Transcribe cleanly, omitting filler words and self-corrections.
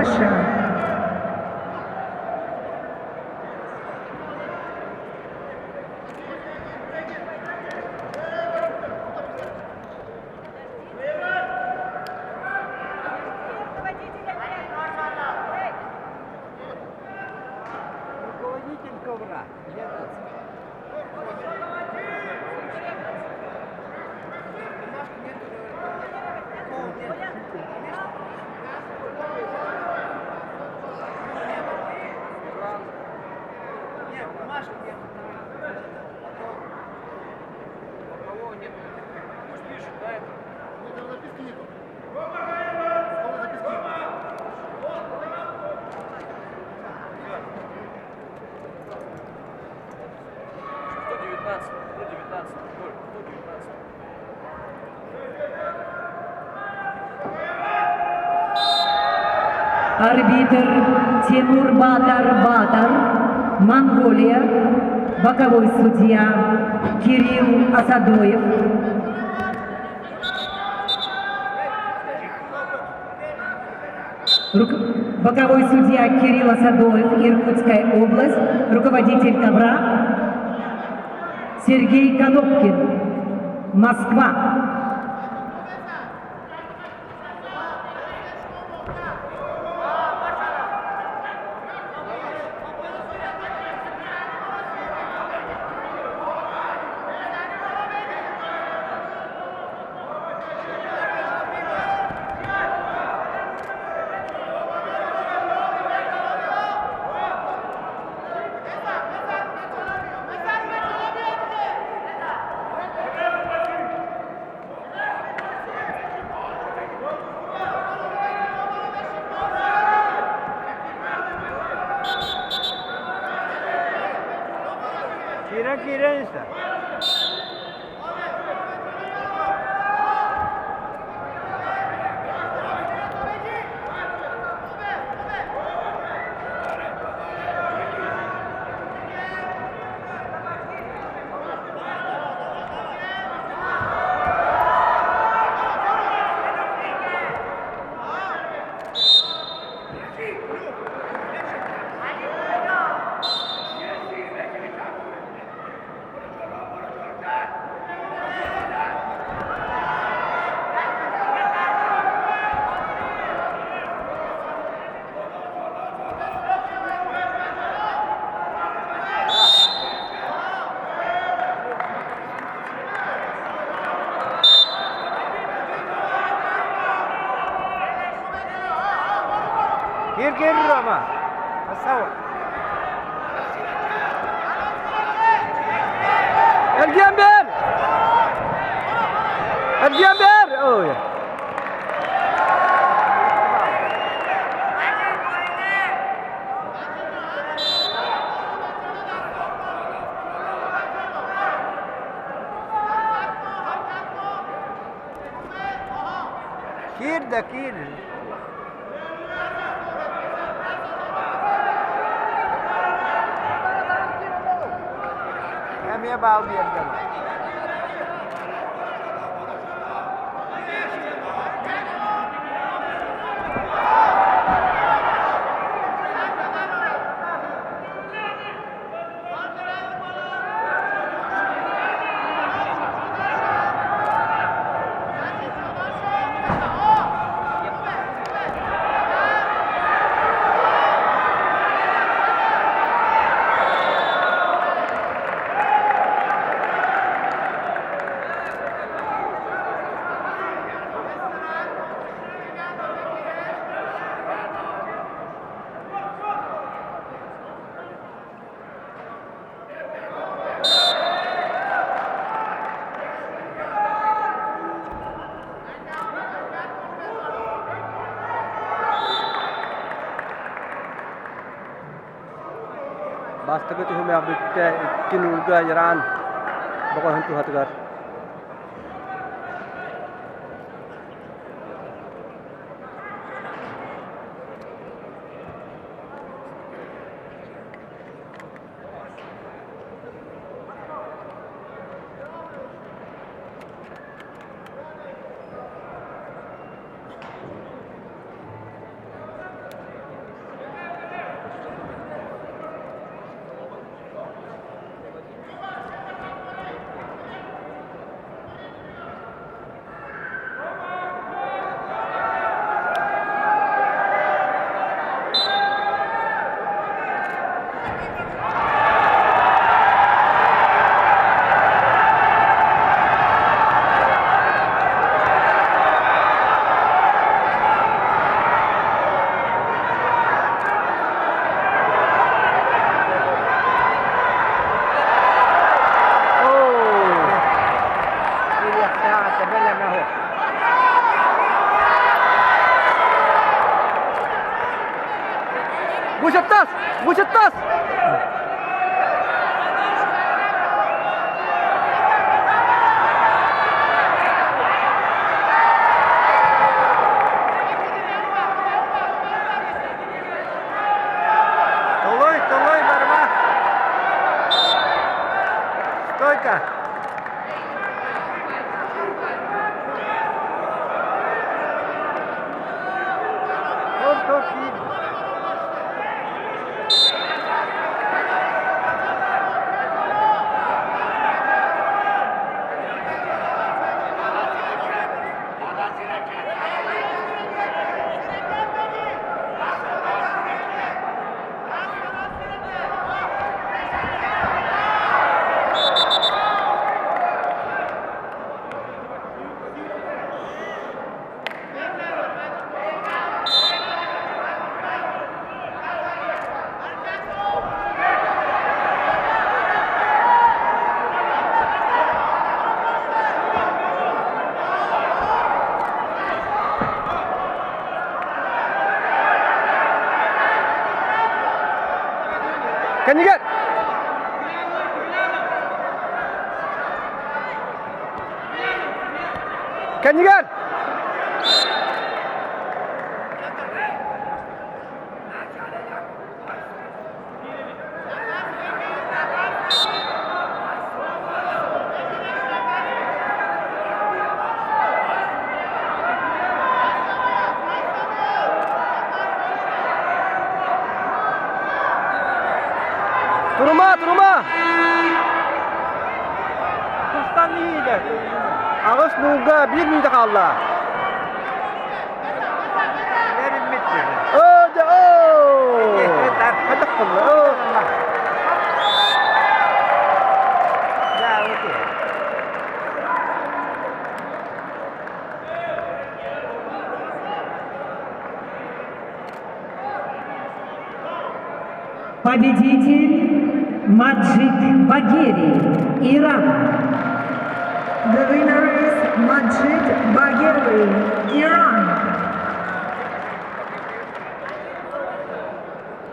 ваша. Руководитель ковра. Нет, бумажки нет. Кого нет? Может, пишет, да, это? Нет, там записки нету. Сколько записки нету? 119, 119, 119. Арбитр Тимур Батар, Монголия. Боковой судья Кирилл Асадоев. Боковой судья Кирилл Асадоев, Иркутская область. Руководитель ковра Сергей Конопкин, Москва. Kira işte. Gir ama. Asal. Ergember. Ergember. Oh ya. Kir. Kami bao nhiêu rồi? Basta itu hanya abdite kinuga Iran bakal hantu hatgar. Выше таз! Выше таз! Тулуй, борьба! Стойка! Тур, Kendigen! Kendigen! Turma! Kustan iyiydi. Ağız nuga 1 minute kaldı. Verin bitti. Hadi Hadi kıllı. Ya okey. Победитель Маджид Багери, Иран. The winner is Majid Bagheri, Iran.